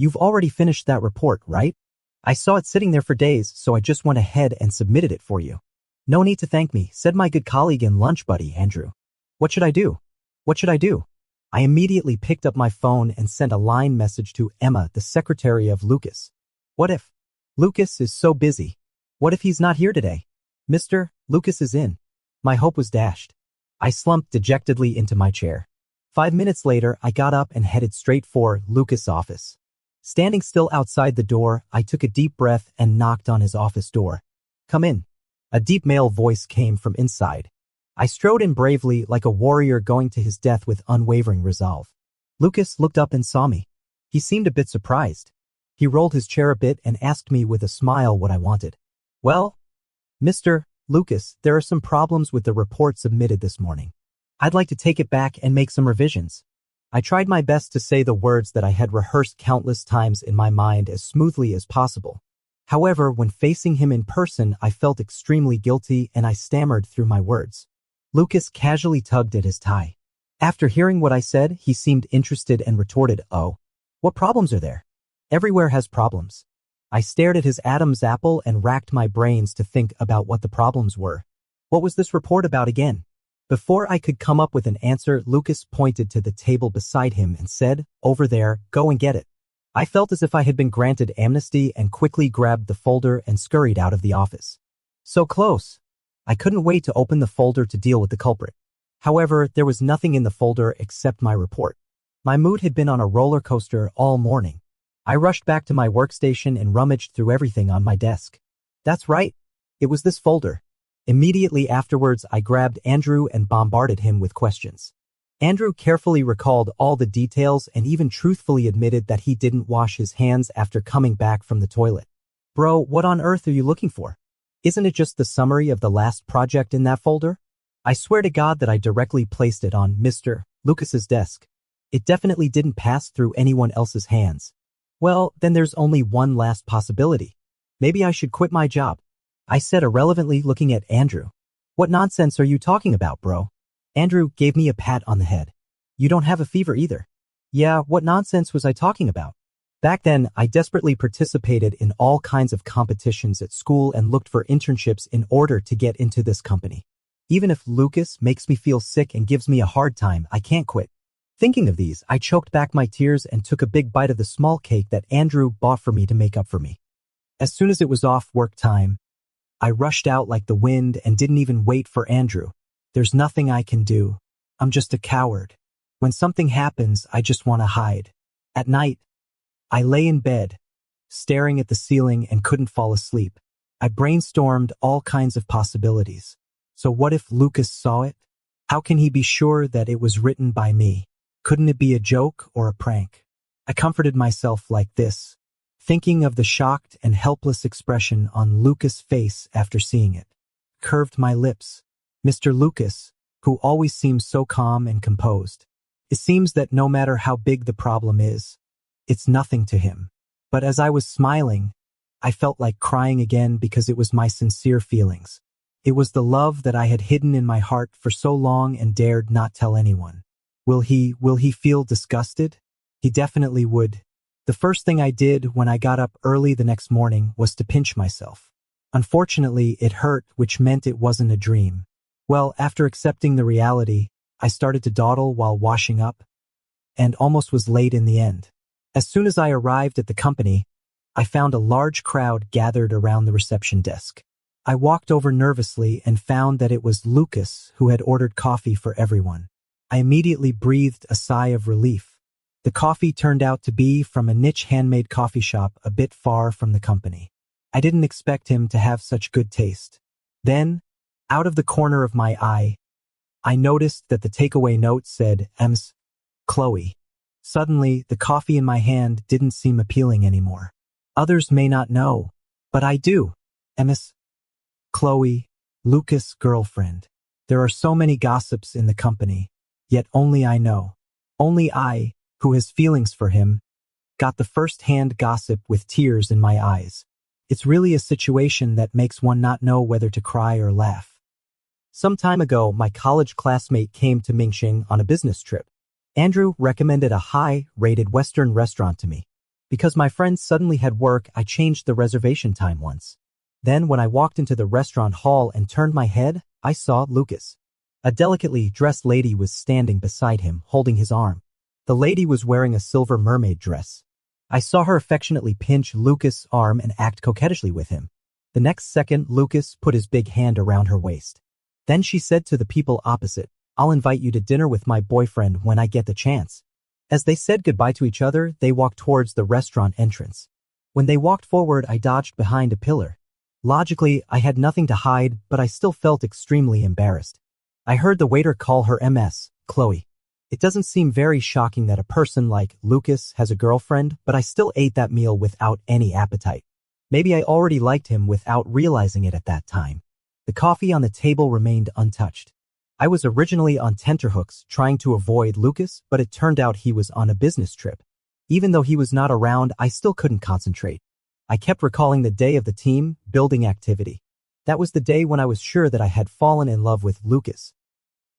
You've already finished that report, right? I saw it sitting there for days, so I just went ahead and submitted it for you. No need to thank me, said my good colleague and lunch buddy, Andrew. What should I do? What should I do? I immediately picked up my phone and sent a line message to Emma, the secretary of Lucas. What if? Lucas is so busy. What if he's not here today? Mr. Lucas is in. My hope was dashed. I slumped dejectedly into my chair. 5 minutes later, I got up and headed straight for Lucas' office. Standing still outside the door, I took a deep breath and knocked on his office door. Come in. A deep male voice came from inside. I strode in bravely like a warrior going to his death with unwavering resolve. Lucas looked up and saw me. He seemed a bit surprised. He rolled his chair a bit and asked me with a smile what I wanted. Well, Mr. Lucas, there are some problems with the report submitted this morning. I'd like to take it back and make some revisions. I tried my best to say the words that I had rehearsed countless times in my mind as smoothly as possible. However, when facing him in person, I felt extremely guilty and I stammered through my words. Lucas casually tugged at his tie. After hearing what I said, he seemed interested and retorted, "Oh, what problems are there? Everywhere has problems." I stared at his Adam's apple and racked my brains to think about what the problems were. What was this report about again? Before I could come up with an answer, Lucas pointed to the table beside him and said, "Over there, go and get it." I felt as if I had been granted amnesty and quickly grabbed the folder and scurried out of the office. So close. I couldn't wait to open the folder to deal with the culprit. However, there was nothing in the folder except my report. My mood had been on a roller coaster all morning. I rushed back to my workstation and rummaged through everything on my desk. That's right. It was this folder. Immediately afterwards, I grabbed Andrew and bombarded him with questions. Andrew carefully recalled all the details and even truthfully admitted that he didn't wash his hands after coming back from the toilet. Bro, what on earth are you looking for? Isn't it just the summary of the last project in that folder? I swear to God that I directly placed it on Mr. Lucas's desk. It definitely didn't pass through anyone else's hands. Well, then there's only one last possibility. Maybe I should quit my job. I said irrelevantly, looking at Andrew. What nonsense are you talking about, bro? Andrew gave me a pat on the head. You don't have a fever either. Yeah, what nonsense was I talking about? Back then, I desperately participated in all kinds of competitions at school and looked for internships in order to get into this company. Even if Lucas makes me feel sick and gives me a hard time, I can't quit. Thinking of these, I choked back my tears and took a big bite of the small cake that Andrew bought for me to make up for me. As soon as it was off work time, I rushed out like the wind and didn't even wait for Andrew. There's nothing I can do. I'm just a coward. When something happens, I just want to hide. At night, I lay in bed, staring at the ceiling and couldn't fall asleep. I brainstormed all kinds of possibilities. So what if Lucas saw it? How can he be sure that it was written by me? Couldn't it be a joke or a prank? I comforted myself like this, thinking of the shocked and helpless expression on Lucas' face after seeing it. Curved my lips. Mr. Lucas, who always seems so calm and composed. It seems that no matter how big the problem is, it's nothing to him. But as I was smiling, I felt like crying again because it was my sincere feelings. It was the love that I had hidden in my heart for so long and dared not tell anyone. Will he feel disgusted? He definitely would. The first thing I did when I got up early the next morning was to pinch myself. Unfortunately, it hurt, which meant it wasn't a dream. Well, after accepting the reality, I started to dawdle while washing up, and almost was late in the end. As soon as I arrived at the company, I found a large crowd gathered around the reception desk. I walked over nervously and found that it was Lucas who had ordered coffee for everyone. I immediately breathed a sigh of relief. The coffee turned out to be from a niche handmade coffee shop a bit far from the company. I didn't expect him to have such good taste. Then, out of the corner of my eye, I noticed that the takeaway note said, "Ms. Chloe." Suddenly, the coffee in my hand didn't seem appealing anymore. Others may not know, but I do. Ms. Chloe, Lucas' girlfriend. There are so many gossips in the company, yet only I know. Only I, who has feelings for him, got the first-hand gossip with tears in my eyes. It's really a situation that makes one not know whether to cry or laugh. Some time ago, my college classmate came to Mingxing on a business trip. Andrew recommended a high-rated Western restaurant to me. Because my friends suddenly had work, I changed the reservation time once. Then when I walked into the restaurant hall and turned my head, I saw Lucas. A delicately dressed lady was standing beside him, holding his arm. The lady was wearing a silver mermaid dress. I saw her affectionately pinch Lucas' arm and act coquettishly with him. The next second, Lucas put his big hand around her waist. Then she said to the people opposite, "I'll invite you to dinner with my boyfriend when I get the chance." As they said goodbye to each other, they walked towards the restaurant entrance. When they walked forward, I dodged behind a pillar. Logically, I had nothing to hide, but I still felt extremely embarrassed. I heard the waiter call her Ms. Chloe. It doesn't seem very shocking that a person like Lucas has a girlfriend, but I still ate that meal without any appetite. Maybe I already liked him without realizing it at that time. The coffee on the table remained untouched. I was originally on tenterhooks trying to avoid Lucas, but it turned out he was on a business trip. Even though he was not around, I still couldn't concentrate. I kept recalling the day of the team building activity. That was the day when I was sure that I had fallen in love with Lucas.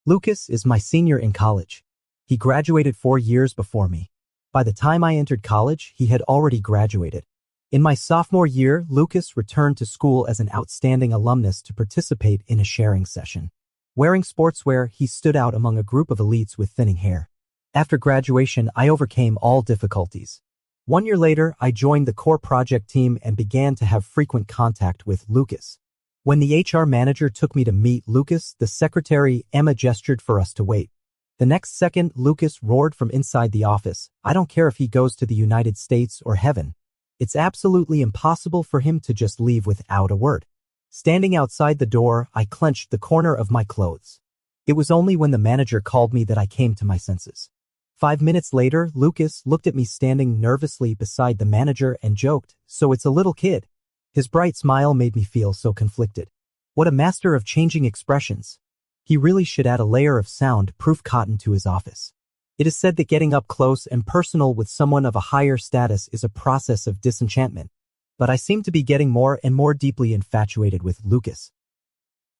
Lucas is my senior in college. He graduated 4 years before me. By the time I entered college, he had already graduated. In my sophomore year, Lucas returned to school as an outstanding alumnus to participate in a sharing session. Wearing sportswear, he stood out among a group of elites with thinning hair. After graduation, I overcame all difficulties. 1 year later, I joined the core project team and began to have frequent contact with Lucas. When the HR manager took me to meet Lucas, the secretary, Emma, gestured for us to wait. The next second, Lucas roared from inside the office, "I don't care if he goes to the United States or heaven. It's absolutely impossible for him to just leave without a word." Standing outside the door, I clenched the corner of my clothes. It was only when the manager called me that I came to my senses. 5 minutes later, Lucas looked at me standing nervously beside the manager and joked, "So it's a little kid." His bright smile made me feel so conflicted. What a master of changing expressions. He really should add a layer of sound-proof cotton to his office. It is said that getting up close and personal with someone of a higher status is a process of disenchantment. But I seem to be getting more and more deeply infatuated with Lucas.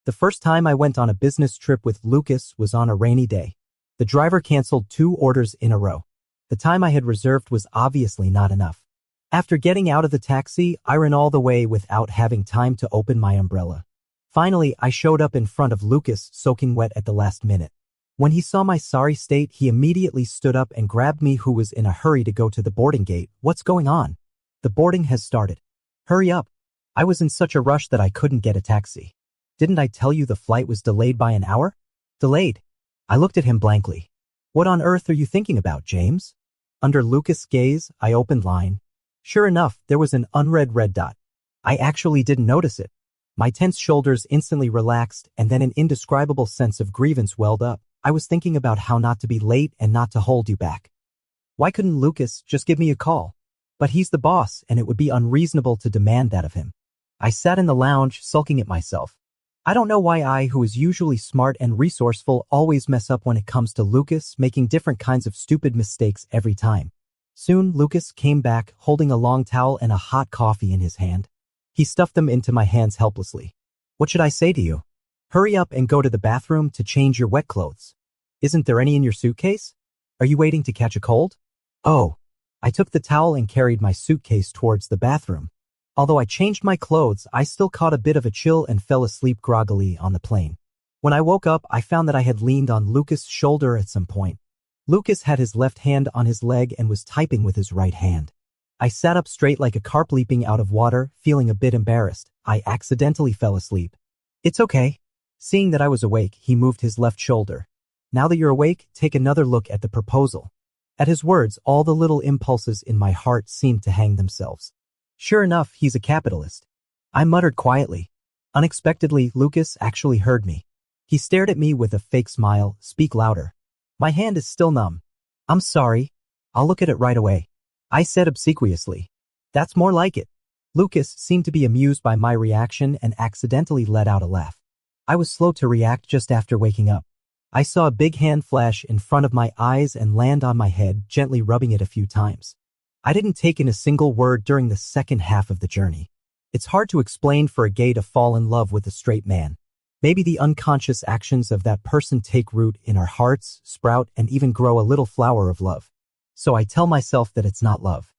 The first time I went on a business trip with Lucas was on a rainy day. The driver canceled 2 orders in a row. The time I had reserved was obviously not enough. After getting out of the taxi, I ran all the way without having time to open my umbrella. Finally, I showed up in front of Lucas, soaking wet at the last minute. When he saw my sorry state, he immediately stood up and grabbed me, who was in a hurry to go to the boarding gate. "What's going on?" "The boarding has started. Hurry up." I was in such a rush that I couldn't get a taxi. "Didn't I tell you the flight was delayed by an hour?" "Delayed?" I looked at him blankly. "What on earth are you thinking about, James?" Under Lucas' gaze, I opened line. Sure enough, there was an unread red dot. I actually didn't notice it. My tense shoulders instantly relaxed, and then an indescribable sense of grievance welled up. I was thinking about how not to be late and not to hold you back. Why couldn't Lucas just give me a call? But he's the boss, and it would be unreasonable to demand that of him. I sat in the lounge, sulking at myself. I don't know why I, who is usually smart and resourceful, always mess up when it comes to Lucas, making different kinds of stupid mistakes every time. Soon, Lucas came back, holding a long towel and a hot coffee in his hand. He stuffed them into my hands helplessly. "What should I say to you? Hurry up and go to the bathroom to change your wet clothes. Isn't there any in your suitcase? Are you waiting to catch a cold?" "Oh." I took the towel and carried my suitcase towards the bathroom. Although I changed my clothes, I still caught a bit of a chill and fell asleep groggily on the plane. When I woke up, I found that I had leaned on Lucas' shoulder at some point. Lucas had his left hand on his leg and was typing with his right hand. I sat up straight like a carp leaping out of water, feeling a bit embarrassed. I accidentally fell asleep. "It's okay." Seeing that I was awake, he moved his left shoulder. "Now that you're awake, take another look at the proposal." At his words, all the little impulses in my heart seemed to hang themselves. Sure enough, he's a capitalist. I muttered quietly. Unexpectedly, Lucas actually heard me. He stared at me with a fake smile. "Speak louder." My hand is still numb. "I'm sorry. I'll look at it right away," I said obsequiously. "That's more like it." Lucas seemed to be amused by my reaction and accidentally let out a laugh. I was slow to react just after waking up. I saw a big hand flash in front of my eyes and land on my head, gently rubbing it a few times. I didn't take in a single word during the second half of the journey. It's hard to explain for a gay to fall in love with a straight man. Maybe the unconscious actions of that person take root in our hearts, sprout, and even grow a little flower of love. So I tell myself that it's not love.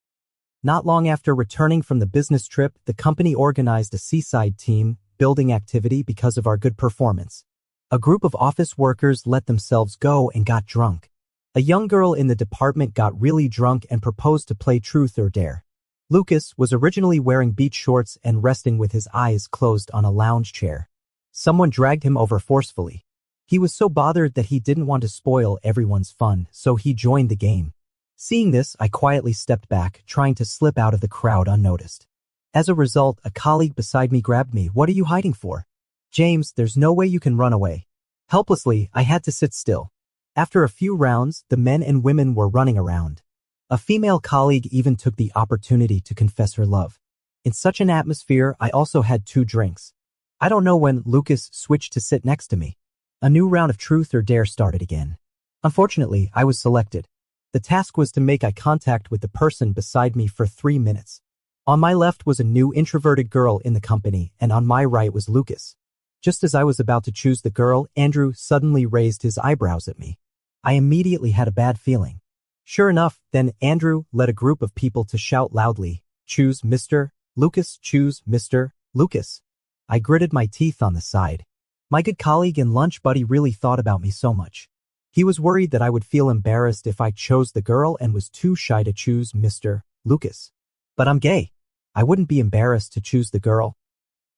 Not long after returning from the business trip, the company organized a seaside team building activity because of our good performance. A group of office workers let themselves go and got drunk. A young girl in the department got really drunk and proposed to play truth or dare. Lucas was originally wearing beach shorts and resting with his eyes closed on a lounge chair. Someone dragged him over forcefully. He was so bothered that he didn't want to spoil everyone's fun, so he joined the game. Seeing this, I quietly stepped back, trying to slip out of the crowd unnoticed. As a result, a colleague beside me grabbed me. "What are you hiding for?" "James, there's no way you can run away." Helplessly, I had to sit still. After a few rounds, the men and women were running around. A female colleague even took the opportunity to confess her love. In such an atmosphere, I also had 2 drinks. I don't know when Lucas switched to sit next to me. A new round of truth or dare started again. Unfortunately, I was selected. The task was to make eye contact with the person beside me for 3 minutes. On my left was a new introverted girl in the company, and on my right was Lucas. Just as I was about to choose the girl, Andrew suddenly raised his eyebrows at me. I immediately had a bad feeling. Sure enough, then Andrew led a group of people to shout loudly, "Choose Mr. Lucas, choose Mr. Lucas." I gritted my teeth on the side. My good colleague and lunch buddy really thought about me so much. He was worried that I would feel embarrassed if I chose the girl and was too shy to choose Mr. Lucas. But I'm gay. I wouldn't be embarrassed to choose the girl.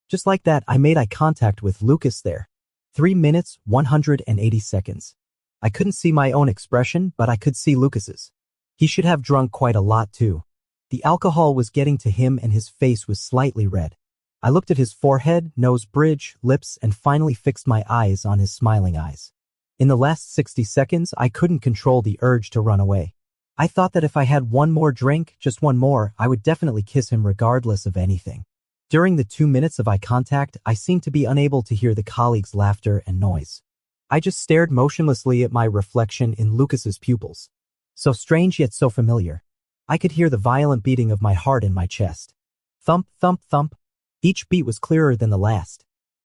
Just like that, I made eye contact with Lucas there. 3 minutes, 180 seconds. I couldn't see my own expression, but I could see Lucas's. He should have drunk quite a lot too. The alcohol was getting to him and his face was slightly red. I looked at his forehead, nose bridge, lips, and finally fixed my eyes on his smiling eyes. In the last 60 seconds, I couldn't control the urge to run away. I thought that if I had one more drink, just one more, I would definitely kiss him regardless of anything. During the 2 minutes of eye contact, I seemed to be unable to hear the colleagues' laughter and noise. I just stared motionlessly at my reflection in Lucas's pupils. So strange yet so familiar. I could hear the violent beating of my heart in my chest. Thump, thump, thump. Each beat was clearer than the last.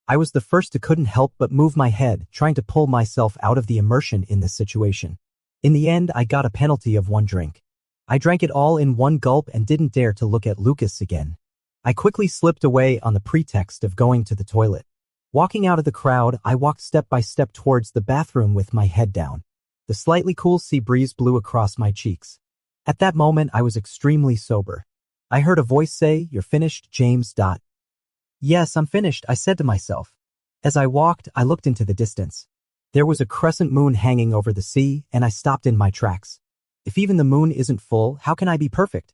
I was the first to couldn't help but move my head, trying to pull myself out of the immersion in this situation. In the end, I got a penalty of 1 drink. I drank it all in 1 gulp and didn't dare to look at Lucas again. I quickly slipped away on the pretext of going to the toilet. Walking out of the crowd, I walked step by step towards the bathroom with my head down. The slightly cool sea breeze blew across my cheeks. At that moment, I was extremely sober. I heard a voice say, "You're finished, James." "Yes, I'm finished," I said to myself. As I walked, I looked into the distance. There was a crescent moon hanging over the sea, and I stopped in my tracks. If even the moon isn't full, how can I be perfect?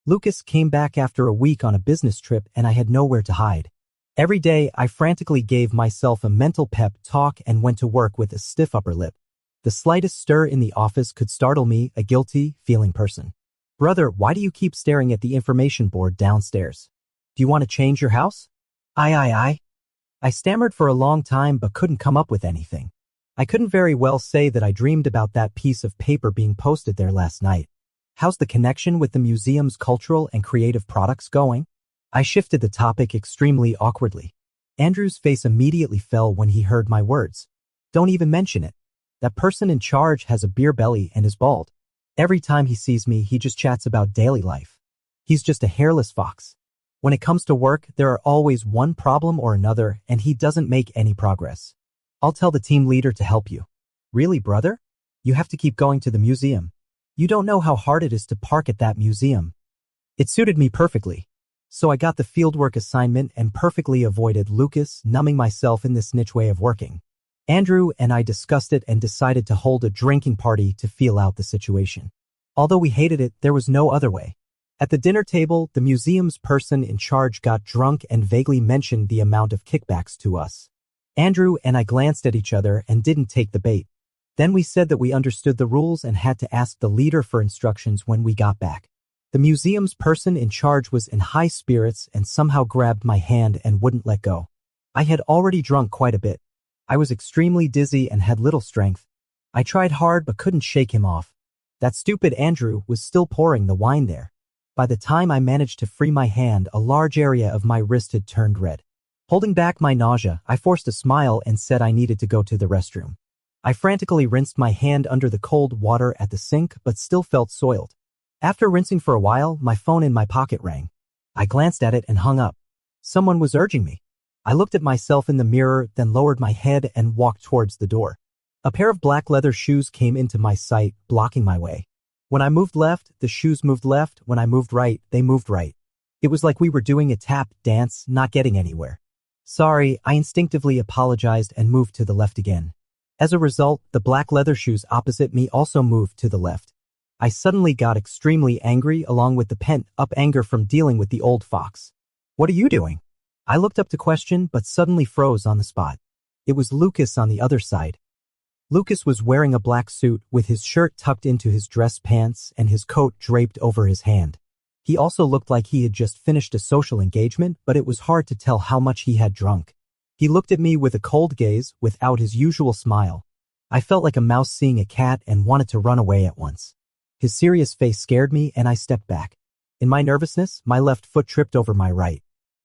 Lucas came back after a week on a business trip, and I had nowhere to hide. Every day, I frantically gave myself a mental pep talk and went to work with a stiff upper lip. The slightest stir in the office could startle me, a guilty, feeling person. "Brother, why do you keep staring at the information board downstairs? Do you want to change your house?" I stammered for a long time but couldn't come up with anything. I couldn't very well say that I dreamed about that piece of paper being posted there last night. How's the connection with the museum's cultural and creative products going? I shifted the topic extremely awkwardly. Andrew's face immediately fell when he heard my words. "Don't even mention it. That person in charge has a beer belly and is bald. Every time he sees me, he just chats about daily life. He's just a hairless fox. When it comes to work, there are always one problem or another, and he doesn't make any progress. I'll tell the team leader to help you." "Really, brother? You have to keep going to the museum. You don't know how hard it is to park at that museum." It suited me perfectly. So I got the fieldwork assignment and perfectly avoided Lucas, numbing myself in this niche way of working. Andrew and I discussed it and decided to hold a drinking party to feel out the situation. Although we hated it, there was no other way. At the dinner table, the museum's person in charge got drunk and vaguely mentioned the amount of kickbacks to us. Andrew and I glanced at each other and didn't take the bait. Then we said that we understood the rules and had to ask the leader for instructions when we got back. The museum's person in charge was in high spirits and somehow grabbed my hand and wouldn't let go. I had already drunk quite a bit. I was extremely dizzy and had little strength. I tried hard but couldn't shake him off. That stupid Andrew was still pouring the wine there. By the time I managed to free my hand, a large area of my wrist had turned red. Holding back my nausea, I forced a smile and said I needed to go to the restroom. I frantically rinsed my hand under the cold water at the sink but still felt soiled. After rinsing for a while, my phone in my pocket rang. I glanced at it and hung up. Someone was urging me. I looked at myself in the mirror, then lowered my head and walked towards the door. A pair of black leather shoes came into my sight, blocking my way. When I moved left, the shoes moved left. When I moved right, they moved right. It was like we were doing a tap dance, not getting anywhere. Sorry, I instinctively apologized and moved to the left again. As a result, the black leather shoes opposite me also moved to the left. I suddenly got extremely angry along with the pent-up anger from dealing with the old fox. What are you doing? I looked up to question but suddenly froze on the spot. It was Lucas on the other side. Lucas was wearing a black suit with his shirt tucked into his dress pants and his coat draped over his hand. He also looked like he had just finished a social engagement, but it was hard to tell how much he had drunk. He looked at me with a cold gaze, without his usual smile. I felt like a mouse seeing a cat and wanted to run away at once. His serious face scared me and I stepped back. In my nervousness, my left foot tripped over my right.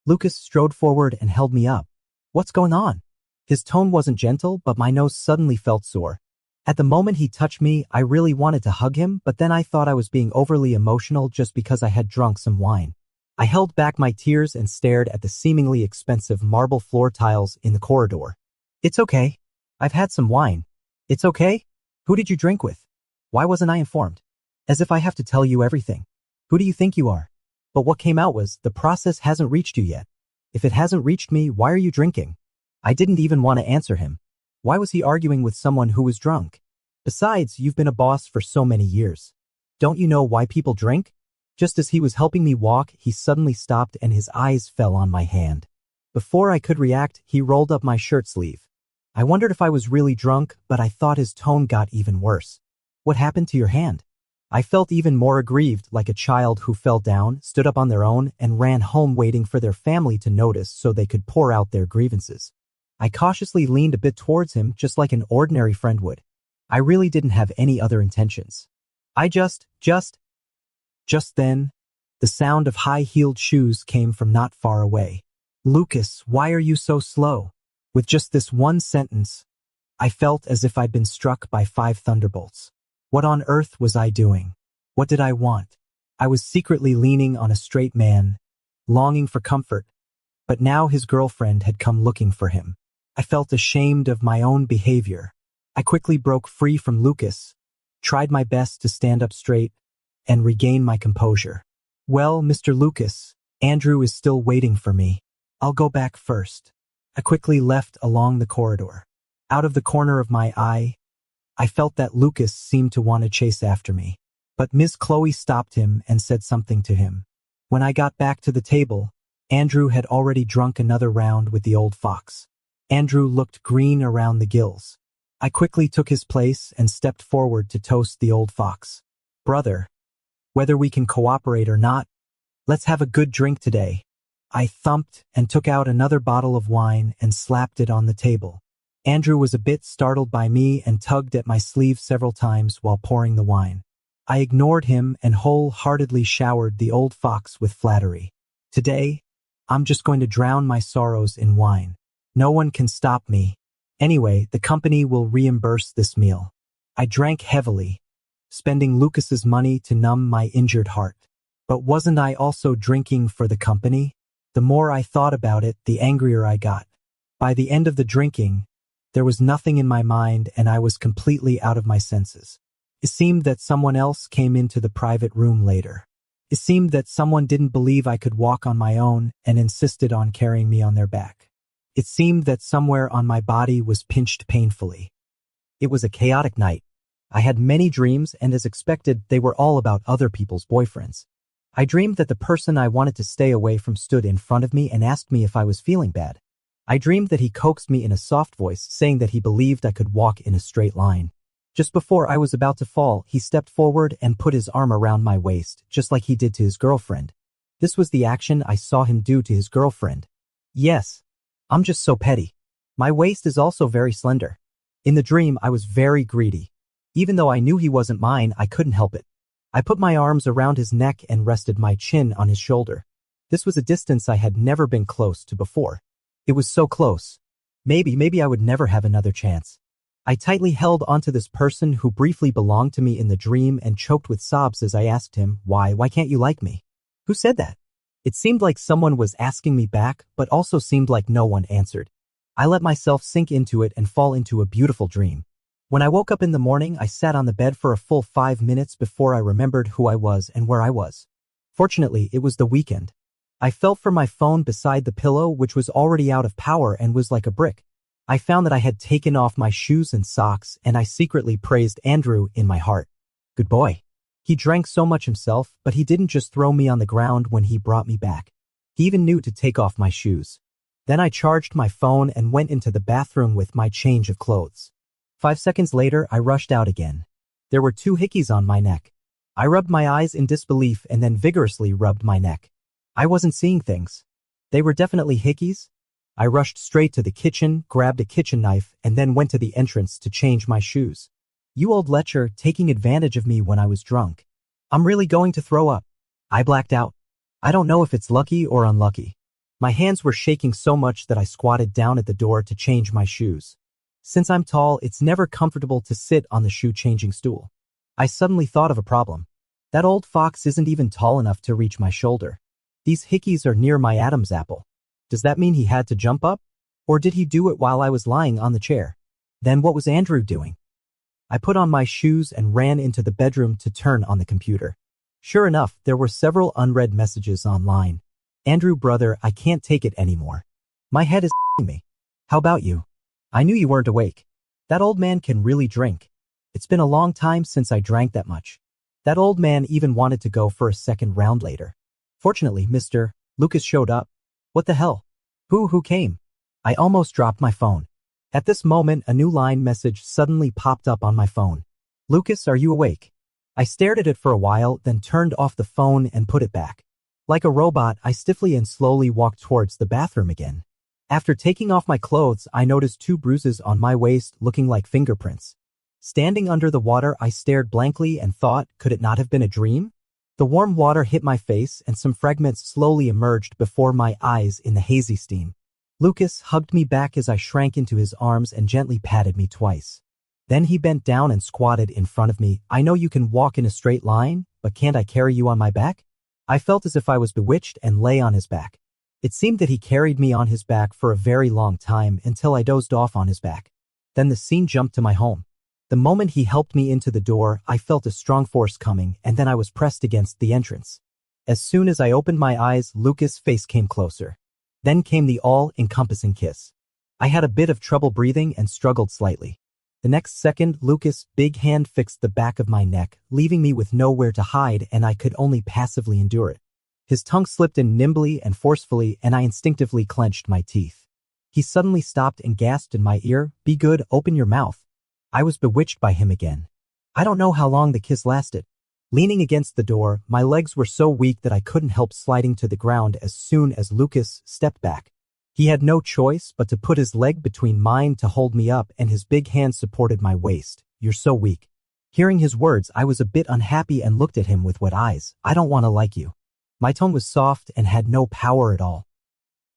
Lucas strode forward and held me up. What's going on? His tone wasn't gentle, but my nose suddenly felt sore. At the moment he touched me, I really wanted to hug him, but then I thought I was being overly emotional just because I had drunk some wine. I held back my tears and stared at the seemingly expensive marble floor tiles in the corridor. It's okay. I've had some wine. It's okay? Who did you drink with? Why wasn't I informed? As if I have to tell you everything. Who do you think you are? But what came out was, the process hasn't reached you yet. If it hasn't reached me, why are you drinking? I didn't even want to answer him. Why was he arguing with someone who was drunk? Besides, you've been a boss for so many years. Don't you know why people drink? Just as he was helping me walk, he suddenly stopped and his eyes fell on my hand. Before I could react, he rolled up my shirt sleeve. I wondered if I was really drunk, but I thought his tone got even worse. What happened to your hand? I felt even more aggrieved, like a child who fell down, stood up on their own, and ran home waiting for their family to notice so they could pour out their grievances. I cautiously leaned a bit towards him, just like an ordinary friend would. I really didn't have any other intentions. Just then, the sound of high-heeled shoes came from not far away. Lucas, why are you so slow? With just this one sentence, I felt as if I'd been struck by 5 thunderbolts. What on earth was I doing? What did I want? I was secretly leaning on a straight man, longing for comfort, but now his girlfriend had come looking for him. I felt ashamed of my own behavior. I quickly broke free from Lucas, tried my best to stand up straight, and regain my composure. Well, Mr. Lucas, Andrew is still waiting for me. I'll go back first. I quickly left along the corridor. Out of the corner of my eye, I felt that Lucas seemed to want to chase after me. But Miss Chloe stopped him and said something to him. When I got back to the table, Andrew had already drunk another round with the old fox. Andrew looked green around the gills. I quickly took his place and stepped forward to toast the old fox. Brother, whether we can cooperate or not, let's have a good drink today. I thumped and took out another bottle of wine and slapped it on the table. Andrew was a bit startled by me and tugged at my sleeve several times while pouring the wine. I ignored him and wholeheartedly showered the old fox with flattery. Today, I'm just going to drown my sorrows in wine. No one can stop me. Anyway, the company will reimburse this meal. I drank heavily, spending Lucas's money to numb my injured heart. But wasn't I also drinking for the company? The more I thought about it, the angrier I got. By the end of the drinking, there was nothing in my mind and I was completely out of my senses. It seemed that someone else came into the private room later. It seemed that someone didn't believe I could walk on my own and insisted on carrying me on their back. It seemed that somewhere on my body was pinched painfully. It was a chaotic night. I had many dreams and as expected, they were all about other people's boyfriends. I dreamed that the person I wanted to stay away from stood in front of me and asked me if I was feeling bad. I dreamed that he coaxed me in a soft voice, saying that he believed I could walk in a straight line. Just before I was about to fall, he stepped forward and put his arm around my waist, just like he did to his girlfriend. This was the action I saw him do to his girlfriend. Yes, I'm just so petty. My waist is also very slender. In the dream, I was very greedy. Even though I knew he wasn't mine, I couldn't help it. I put my arms around his neck and rested my chin on his shoulder. This was a distance I had never been close to before. It was so close. Maybe I would never have another chance. I tightly held onto this person who briefly belonged to me in the dream and choked with sobs as I asked him, why can't you like me? Who said that? It seemed like someone was asking me back, but also seemed like no one answered. I let myself sink into it and fall into a beautiful dream. When I woke up in the morning, I sat on the bed for a full 5 minutes before I remembered who I was and where I was. Fortunately, it was the weekend. I felt for my phone beside the pillow, which was already out of power and was like a brick. I found that I had taken off my shoes and socks, and I secretly praised Andrew in my heart. Good boy. He drank so much himself, but he didn't just throw me on the ground when he brought me back. He even knew to take off my shoes. Then I charged my phone and went into the bathroom with my change of clothes. 5 seconds later, I rushed out again. There were 2 hickeys on my neck. I rubbed my eyes in disbelief and then vigorously rubbed my neck. I wasn't seeing things. They were definitely hickeys. I rushed straight to the kitchen, grabbed a kitchen knife, and then went to the entrance to change my shoes. You old lecher, taking advantage of me when I was drunk. I'm really going to throw up. I blacked out. I don't know if it's lucky or unlucky. My hands were shaking so much that I squatted down at the door to change my shoes. Since I'm tall, it's never comfortable to sit on the shoe-changing stool. I suddenly thought of a problem. That old fox isn't even tall enough to reach my shoulder. These hickeys are near my Adam's apple. Does that mean he had to jump up? Or did he do it while I was lying on the chair? Then what was Andrew doing? I put on my shoes and ran into the bedroom to turn on the computer. Sure enough, there were several unread messages online. Andrew, brother, I can't take it anymore. My head is me. How about you? I knew you weren't awake. That old man can really drink. It's been a long time since I drank that much. That old man even wanted to go for a second round later. Fortunately, Mr. Lucas showed up. What the hell? Who came? I almost dropped my phone. At this moment, a new line message suddenly popped up on my phone. Lucas, are you awake? I stared at it for a while, then turned off the phone and put it back. Like a robot, I stiffly and slowly walked towards the bathroom again. After taking off my clothes, I noticed 2 bruises on my waist looking like fingerprints. Standing under the water, I stared blankly and thought, could it not have been a dream? The warm water hit my face and some fragments slowly emerged before my eyes in the hazy steam. Lucas hugged me back as I shrank into his arms and gently patted me twice. Then he bent down and squatted in front of me. I know you can walk in a straight line, but can't I carry you on my back? I felt as if I was bewitched and lay on his back. It seemed that he carried me on his back for a very long time until I dozed off on his back. Then the scene jumped to my home. The moment he helped me into the door, I felt a strong force coming, and then I was pressed against the entrance. As soon as I opened my eyes, Lucas' face came closer. Then came the all-encompassing kiss. I had a bit of trouble breathing and struggled slightly. The next second, Lucas' big hand fixed the back of my neck, leaving me with nowhere to hide, and I could only passively endure it. His tongue slipped in nimbly and forcefully, and I instinctively clenched my teeth. He suddenly stopped and gasped in my ear, "Be good, open your mouth." I was bewitched by him again. I don't know how long the kiss lasted. Leaning against the door, my legs were so weak that I couldn't help sliding to the ground as soon as Lucas stepped back. He had no choice but to put his leg between mine to hold me up, and his big hand supported my waist. "You're so weak." Hearing his words, I was a bit unhappy and looked at him with wet eyes. "I don't want to like you." My tone was soft and had no power at all.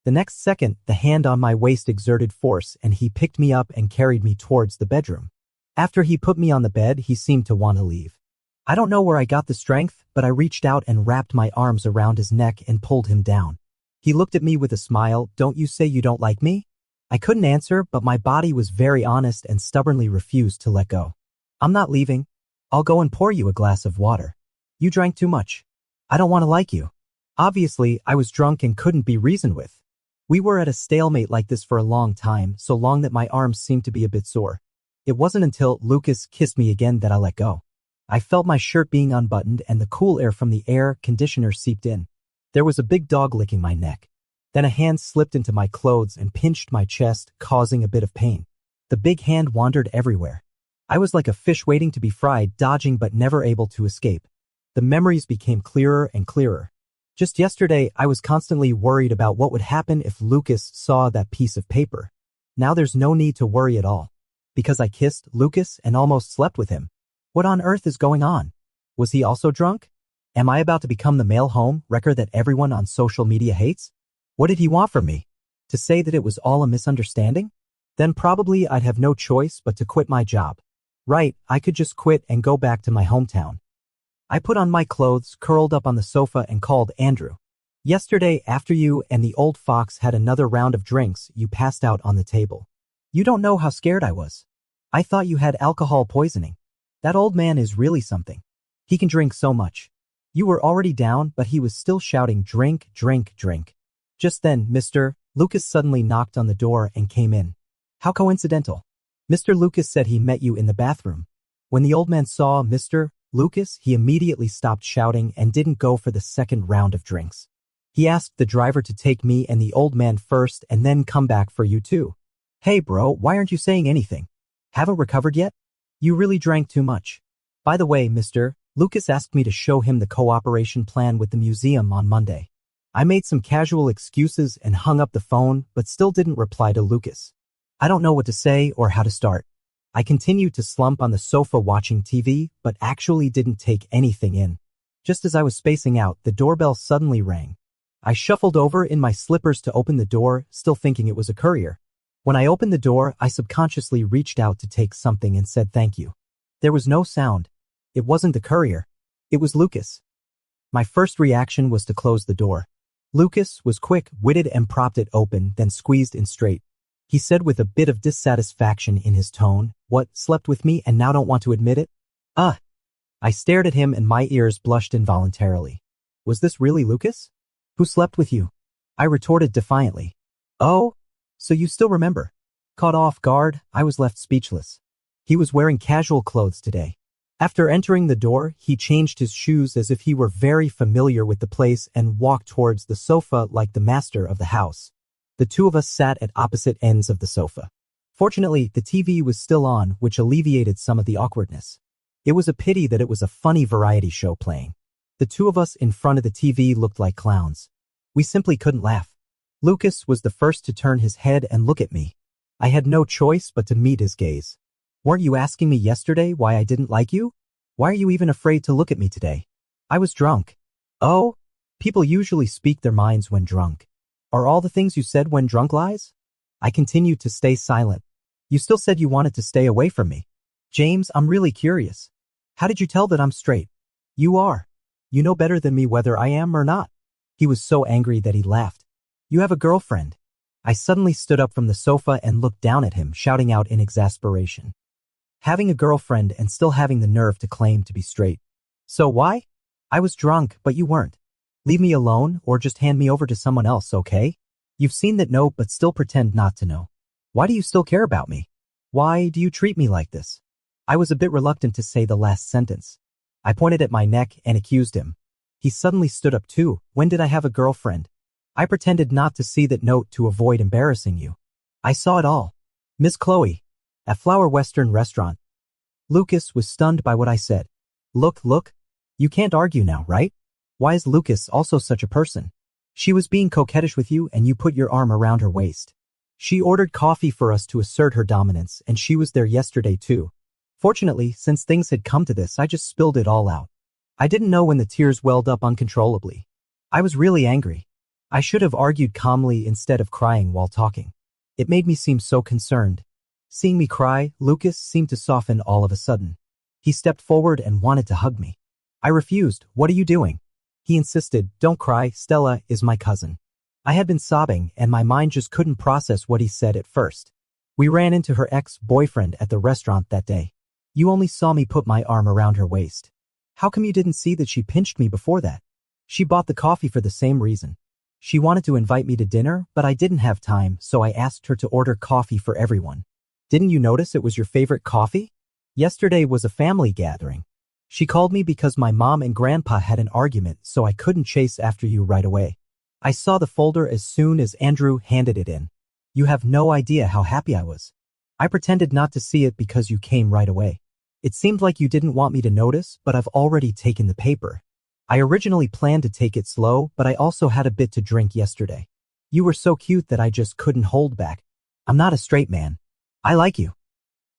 The next second, the hand on my waist exerted force, and he picked me up and carried me towards the bedroom. After he put me on the bed, he seemed to want to leave. I don't know where I got the strength, but I reached out and wrapped my arms around his neck and pulled him down. He looked at me with a smile. "Don't you say you don't like me?" I couldn't answer, but my body was very honest and stubbornly refused to let go. "I'm not leaving. I'll go and pour you a glass of water. You drank too much. I don't want to like you." Obviously, I was drunk and couldn't be reasoned with. We were at a stalemate like this for a long time, so long that my arms seemed to be a bit sore. It wasn't until Lucas kissed me again that I let go. I felt my shirt being unbuttoned and the cool air from the air conditioner seeped in. There was a big dog licking my neck. Then a hand slipped into my clothes and pinched my chest, causing a bit of pain. The big hand wandered everywhere. I was like a fish waiting to be fried, dodging but never able to escape. The memories became clearer and clearer. Just yesterday, I was constantly worried about what would happen if Lucas saw that piece of paper. Now there's no need to worry at all. Because I kissed Lucas and almost slept with him. What on earth is going on? Was he also drunk? Am I about to become the male home wrecker that everyone on social media hates? What did he want from me? To say that it was all a misunderstanding? Then probably I'd have no choice but to quit my job. Right, I could just quit and go back to my hometown. I put on my clothes, curled up on the sofa and called Andrew. Yesterday, after you and the old fox had another round of drinks, you passed out on the table. You don't know how scared I was. I thought you had alcohol poisoning. That old man is really something. He can drink so much. You were already down, but he was still shouting, drink, drink, drink. Just then, Mr. Lucas suddenly knocked on the door and came in. How coincidental. Mr. Lucas said he met you in the bathroom. When the old man saw Mr. Lucas, he immediately stopped shouting and didn't go for the second round of drinks. He asked the driver to take me and the old man first and then come back for you too. Hey bro, why aren't you saying anything? Haven't recovered yet? You really drank too much. By the way, Mr. Lucas asked me to show him the cooperation plan with the museum on Monday. I made some casual excuses and hung up the phone, but still didn't reply to Lucas. I don't know what to say or how to start. I continued to slump on the sofa watching TV, but actually didn't take anything in. Just as I was spacing out, the doorbell suddenly rang. I shuffled over in my slippers to open the door, still thinking it was a courier. When I opened the door, I subconsciously reached out to take something and said thank you. There was no sound. It wasn't the courier. It was Lucas. My first reaction was to close the door. Lucas was quick-witted and propped it open, then squeezed in straight. He said with a bit of dissatisfaction in his tone, "What, slept with me and now don't want to admit it?" I stared at him and my ears blushed involuntarily. Was this really Lucas? Who slept with you? I retorted defiantly. Oh, so you still remember? Caught off guard, I was left speechless. He was wearing casual clothes today. After entering the door, he changed his shoes as if he were very familiar with the place and walked towards the sofa like the master of the house. The two of us sat at opposite ends of the sofa. Fortunately, the TV was still on, which alleviated some of the awkwardness. It was a pity that it was a funny variety show playing. The two of us in front of the TV looked like clowns. We simply couldn't laugh. Lucas was the first to turn his head and look at me. I had no choice but to meet his gaze. Weren't you asking me yesterday why I didn't like you? Why are you even afraid to look at me today? I was drunk. Oh? People usually speak their minds when drunk. Are all the things you said when drunk lies? I continued to stay silent. You still said you wanted to stay away from me. James, I'm really curious. How did you tell that I'm straight? You are. You know better than me whether I am or not. He was so angry that he laughed. You have a girlfriend. I suddenly stood up from the sofa and looked down at him, shouting out in exasperation. Having a girlfriend and still having the nerve to claim to be straight. So why? I was drunk, but you weren't. Leave me alone or just hand me over to someone else, okay? You've seen that note but still pretend not to know. Why do you still care about me? Why do you treat me like this? I was a bit reluctant to say the last sentence. I pointed at my neck and accused him. He suddenly stood up too. When did I have a girlfriend? I pretended not to see that note to avoid embarrassing you. I saw it all. Miss Chloe. At Flower Western Restaurant. Lucas was stunned by what I said. Look. You can't argue now, right? Why is Lucas also such a person? She was being coquettish with you and you put your arm around her waist. She ordered coffee for us to assert her dominance and she was there yesterday too. Fortunately, since things had come to this, I just spilled it all out. I didn't know when the tears welled up uncontrollably. I was really angry. I should have argued calmly instead of crying while talking. It made me seem so concerned. Seeing me cry, Lucas seemed to soften all of a sudden. He stepped forward and wanted to hug me. I refused. What are you doing? He insisted, don't cry, Stella is my cousin. I had been sobbing and my mind just couldn't process what he said at first. We ran into her ex-boyfriend at the restaurant that day. You only saw me put my arm around her waist. How come you didn't see that she pinched me before that? She bought the coffee for the same reason. She wanted to invite me to dinner, but I didn't have time, so I asked her to order coffee for everyone. Didn't you notice it was your favorite coffee? Yesterday was a family gathering. She called me because my mom and grandpa had an argument, so I couldn't chase after you right away. I saw the folder as soon as Andrew handed it in. You have no idea how happy I was. I pretended not to see it because you came right away. It seemed like you didn't want me to notice, but I've already taken the paper. I originally planned to take it slow, but I also had a bit to drink yesterday. You were so cute that I just couldn't hold back. I'm not a straight man. I like you.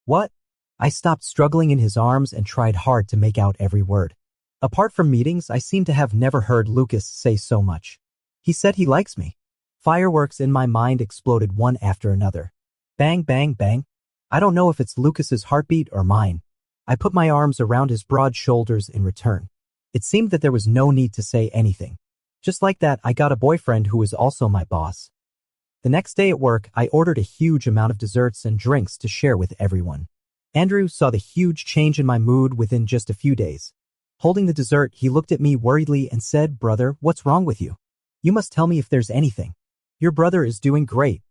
What? I stopped struggling in his arms and tried hard to make out every word. Apart from meetings, I seem to have never heard Lucas say so much. He said he likes me. Fireworks in my mind exploded one after another. Bang, bang, bang. I don't know if it's Lucas's heartbeat or mine. I put my arms around his broad shoulders in return. It seemed that there was no need to say anything. Just like that, I got a boyfriend who was also my boss. The next day at work, I ordered a huge amount of desserts and drinks to share with everyone. Andrew saw the huge change in my mood within just a few days. Holding the dessert, he looked at me worriedly and said, "Brother, what's wrong with you? You must tell me if there's anything. Your brother is doing great.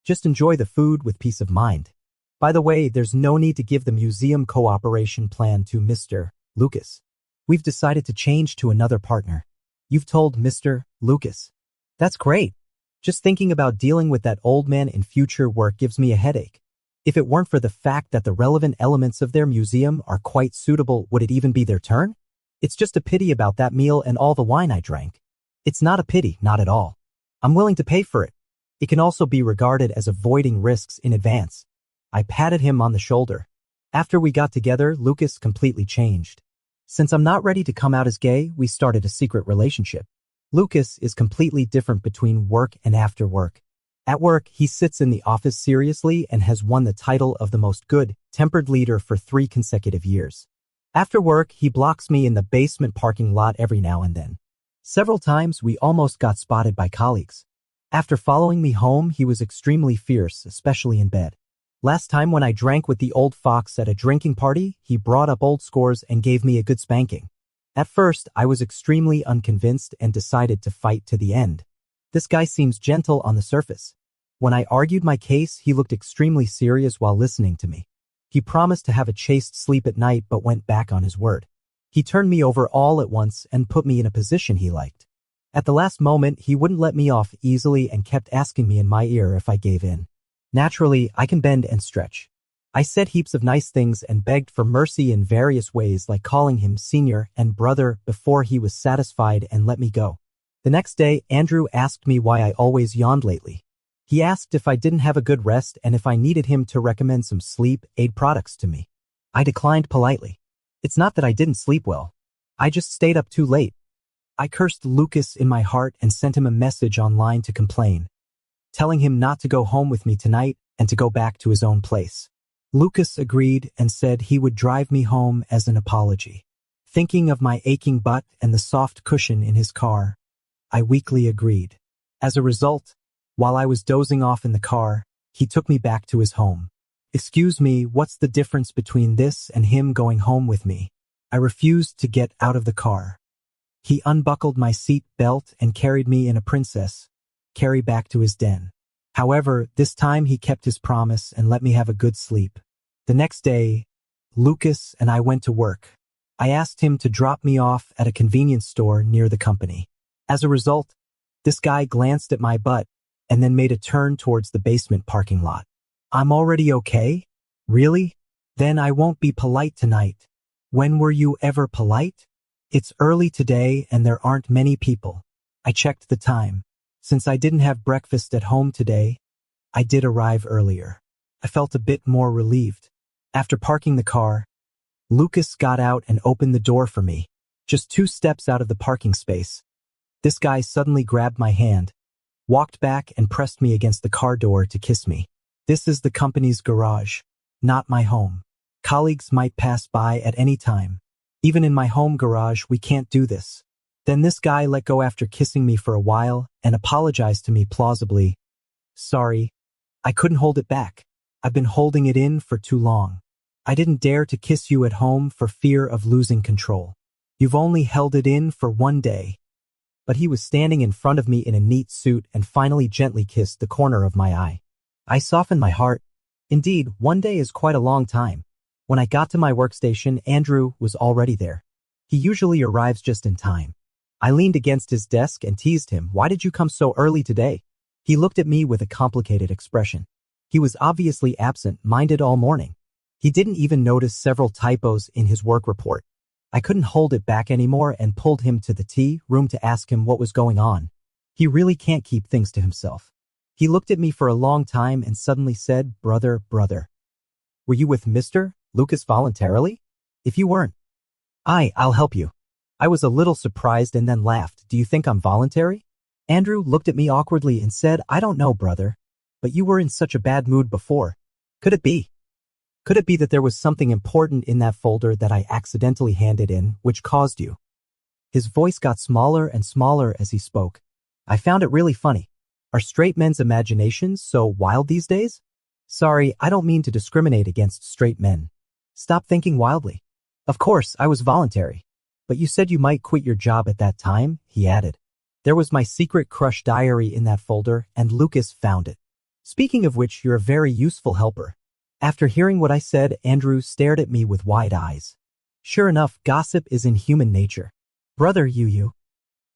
Just enjoy the food with peace of mind. By the way, there's no need to give the museum cooperation plan to Mr. Lucas. We've decided to change to another partner. You've told Mr. Lucas. That's great. Just thinking about dealing with that old man in future work gives me a headache. If it weren't for the fact that the relevant elements of their museum are quite suitable, would it even be their turn? It's just a pity about that meal and all the wine I drank. It's not a pity, not at all. I'm willing to pay for it. It can also be regarded as avoiding risks in advance." I patted him on the shoulder. After we got together, Lucas completely changed. Since I'm not ready to come out as gay, we started a secret relationship. Lucas is completely different between work and after work. At work, he sits in the office seriously and has won the title of the most good-tempered leader for 3 consecutive years. After work, he blocks me in the basement parking lot every now and then. Several times, we almost got spotted by colleagues. After following me home, he was extremely fierce, especially in bed. Last time when I drank with the old fox at a drinking party, he brought up old scores and gave me a good spanking. At first, I was extremely unconvinced and decided to fight to the end. This guy seems gentle on the surface. When I argued my case, he looked extremely serious while listening to me. He promised to have a chaste sleep at night but went back on his word. He turned me over all at once and put me in a position he liked. At the last moment, he wouldn't let me off easily and kept asking me in my ear if I gave in. Naturally, I can bend and stretch. I said heaps of nice things and begged for mercy in various ways, like calling him senior and brother, before he was satisfied and let me go. The next day, Andrew asked me why I always yawned lately. He asked if I didn't have a good rest and if I needed him to recommend some sleep aid products to me. I declined politely. It's not that I didn't sleep well. I just stayed up too late. I cursed Lucas in my heart and sent him a message online to complain, telling him not to go home with me tonight and to go back to his own place. Lucas agreed and said he would drive me home as an apology. Thinking of my aching butt and the soft cushion in his car, I weakly agreed. As a result, while I was dozing off in the car, he took me back to his home. "Excuse me, what's the difference between this and him going home with me?" I refused to get out of the car. He unbuckled my seat belt and carried me in a princess carry back to his den. However, this time he kept his promise and let me have a good sleep. The next day, Lucas and I went to work. I asked him to drop me off at a convenience store near the company. As a result, this guy glanced at my butt and then made a turn towards the basement parking lot. "I'm already okay? Really? Then I won't be polite tonight." "When were you ever polite? It's early today and there aren't many people." I checked the time. Since I didn't have breakfast at home today, I did arrive earlier. I felt a bit more relieved. After parking the car, Lucas got out and opened the door for me, just 2 steps out of the parking space. This guy suddenly grabbed my hand, walked back and pressed me against the car door to kiss me. "This is the company's garage, not my home. Colleagues might pass by at any time. Even in my home garage, we can't do this." Then this guy let go after kissing me for a while and apologized to me plausibly. "Sorry, I couldn't hold it back. I've been holding it in for too long. I didn't dare to kiss you at home for fear of losing control. You've only held it in for 1 day." But he was standing in front of me in a neat suit and finally gently kissed the corner of my eye. I softened my heart. Indeed, 1 day is quite a long time. When I got to my workstation, Andrew was already there. He usually arrives just in time. I leaned against his desk and teased him, "Why did you come so early today?" He looked at me with a complicated expression. He was obviously absent-minded all morning. He didn't even notice several typos in his work report. I couldn't hold it back anymore and pulled him to the tea room to ask him what was going on. He really can't keep things to himself. He looked at me for a long time and suddenly said, brother. "Were you with Mr. Lucas voluntarily? If you weren't, I'll help you." I was a little surprised and then laughed. "Do you think I'm voluntary?" Andrew looked at me awkwardly and said, "I don't know, brother. But you were in such a bad mood before. Could it be? Could it be that there was something important in that folder that I accidentally handed in, which caused you? His voice got smaller and smaller as he spoke. I found it really funny. Are straight men's imaginations so wild these days? Sorry, I don't mean to discriminate against straight men. Stop thinking wildly. Of course, I was voluntary. But you said you might quit your job at that time, he added. There was my secret crush diary in that folder, and Lucas found it. Speaking of which, you're a very useful helper. After hearing what I said, Andrew stared at me with wide eyes. Sure enough, gossip is in human nature. Brother, you.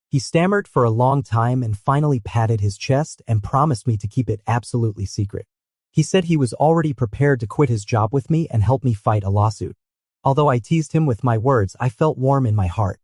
He stammered for a long time and finally patted his chest and promised me to keep it absolutely secret. He said he was already prepared to quit his job with me and help me fight a lawsuit. Although I teased him with my words, I felt warm in my heart.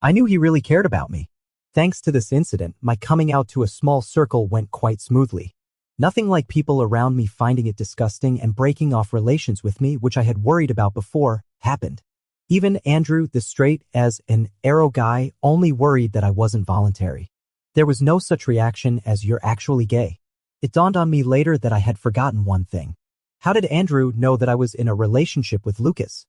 I knew he really cared about me. Thanks to this incident, my coming out to a small circle went quite smoothly. Nothing like people around me finding it disgusting and breaking off relations with me, which I had worried about before, happened. Even Andrew, the straight as an arrow guy, only worried that I wasn't voluntary. There was no such reaction as you're actually gay. It dawned on me later that I had forgotten one thing. How did Andrew know that I was in a relationship with Lucas?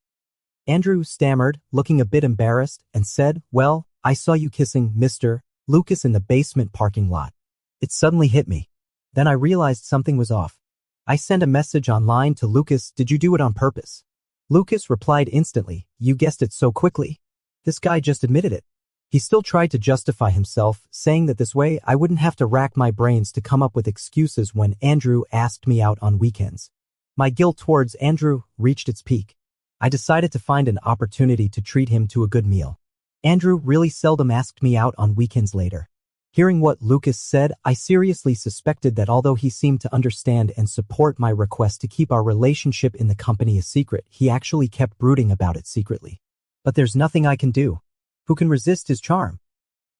Andrew stammered, looking a bit embarrassed, and said, well, I saw you kissing Mr. Lucas in the basement parking lot. It suddenly hit me. Then I realized something was off. I sent a message online to Lucas, did you do it on purpose? Lucas replied instantly, you guessed it so quickly. This guy just admitted it. He still tried to justify himself, saying that this way I wouldn't have to rack my brains to come up with excuses when Andrew asked me out on weekends. My guilt towards Andrew reached its peak. I decided to find an opportunity to treat him to a good meal. Andrew really seldom asked me out on weekends later. Hearing what Lucas said, I seriously suspected that although he seemed to understand and support my request to keep our relationship in the company a secret, he actually kept brooding about it secretly. But there's nothing I can do. Who can resist his charm?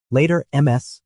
Later,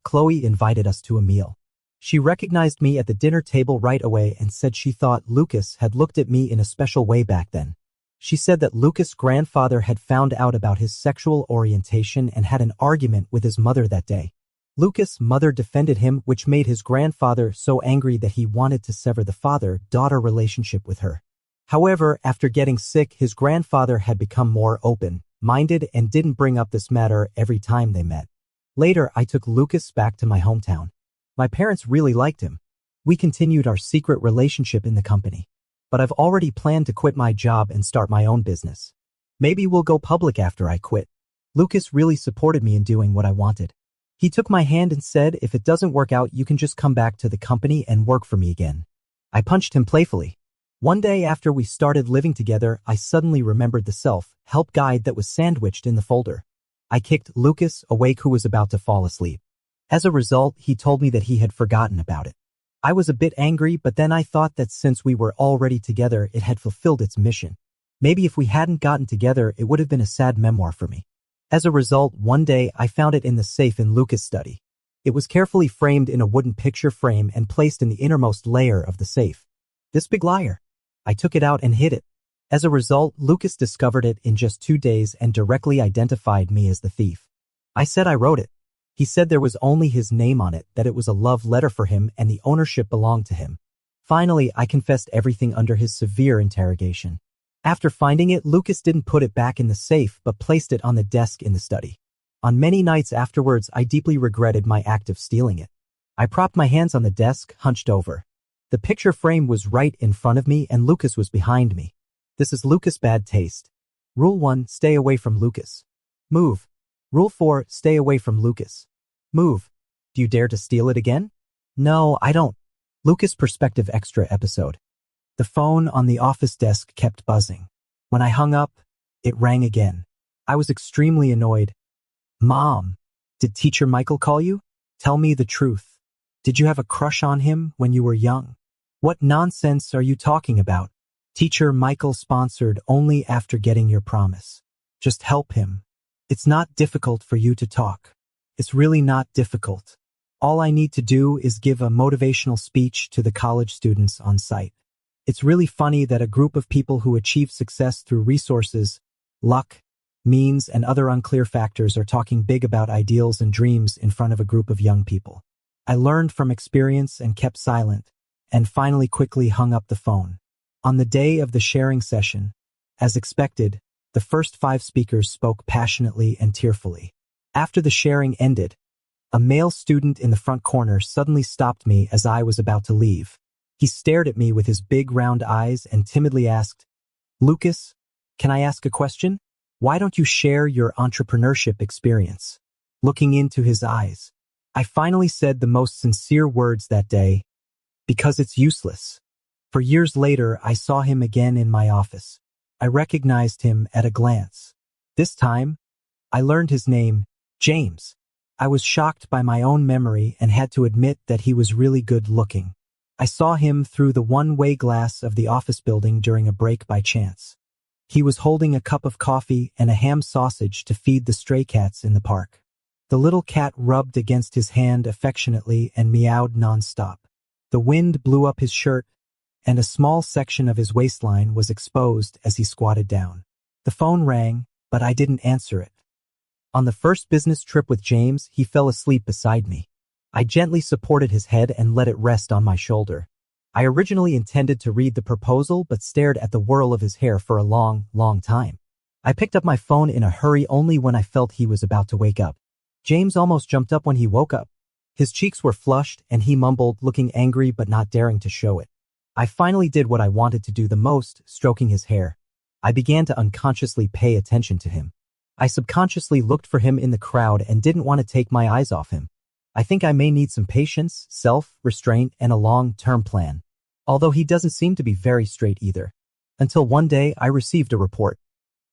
Chloe invited us to a meal. She recognized me at the dinner table right away and said she thought Lucas had looked at me in a special way back then. She said that Lucas' grandfather had found out about his sexual orientation and had an argument with his mother that day. Lucas' mother defended him, which made his grandfather so angry that he wanted to sever the father-daughter relationship with her. However, after getting sick, his grandfather had become more open-minded and didn't bring up this matter every time they met. Later, I took Lucas back to my hometown. My parents really liked him. We continued our secret relationship in the company. But I've already planned to quit my job and start my own business. Maybe we'll go public after I quit. Lucas really supported me in doing what I wanted. He took my hand and said, if it doesn't work out, you can just come back to the company and work for me again. I punched him playfully. One day after we started living together, I suddenly remembered the self-help guide that was sandwiched in the folder. I kicked Lucas awake, who was about to fall asleep. As a result, he told me that he had forgotten about it. I was a bit angry, but then I thought that since we were already together, it had fulfilled its mission. Maybe if we hadn't gotten together, it would have been a sad memoir for me. As a result, one day I found it in the safe in Lucas' study. It was carefully framed in a wooden picture frame and placed in the innermost layer of the safe. This big liar. I took it out and hid it. As a result, Lucas discovered it in just 2 days and directly identified me as the thief. I said I wrote it. He said there was only his name on it, that it was a love letter for him and the ownership belonged to him. Finally, I confessed everything under his severe interrogation. After finding it, Lucas didn't put it back in the safe but placed it on the desk in the study. On many nights afterwards, I deeply regretted my act of stealing it. I propped my hands on the desk, hunched over. The picture frame was right in front of me and Lucas was behind me. This is Lucas' bad taste. Rule 1, stay away from Lucas. Move. Rule 4, stay away from Lucas. Move. Do you dare to steal it again? No, I don't. Lucas Perspective Extra episode. The phone on the office desk kept buzzing. When I hung up, it rang again. I was extremely annoyed. Mom, did Teacher Michael call you? Tell me the truth. Did you have a crush on him when you were young? What nonsense are you talking about? Teacher Michael sponsored only after getting your promise. Just help him. It's not difficult for you to talk. It's really not difficult. All I need to do is give a motivational speech to the college students on site. It's really funny that a group of people who achieve success through resources, luck, means, and other unclear factors are talking big about ideals and dreams in front of a group of young people. I learned from experience and kept silent, and finally quickly hung up the phone. On the day of the sharing session, as expected, the first 5 speakers spoke passionately and tearfully. After the sharing ended, a male student in the front corner suddenly stopped me as I was about to leave. He stared at me with his big round eyes and timidly asked, "Lucas, can I ask a question? Why don't you share your entrepreneurship experience?" Looking into his eyes, I finally said the most sincere words that day, "Because it's useless." For years later, I saw him again in my office. I recognized him at a glance. This time, I learned his name, James. I was shocked by my own memory and had to admit that he was really good looking. I saw him through the one-way glass of the office building during a break by chance. He was holding a cup of coffee and a ham sausage to feed the stray cats in the park. The little cat rubbed against his hand affectionately and meowed nonstop. The wind blew up his shirt, and a small section of his waistline was exposed as he squatted down. The phone rang, but I didn't answer it. On the first business trip with James, he fell asleep beside me. I gently supported his head and let it rest on my shoulder. I originally intended to read the proposal but stared at the whirl of his hair for a long, long time. I picked up my phone in a hurry only when I felt he was about to wake up. James almost jumped up when he woke up. His cheeks were flushed and he mumbled, looking angry but not daring to show it. I finally did what I wanted to do the most, stroking his hair. I began to unconsciously pay attention to him. I subconsciously looked for him in the crowd and didn't want to take my eyes off him. I think I may need some patience, self-restraint, and a long-term plan. Although he doesn't seem to be very straight either. Until one day I received a report.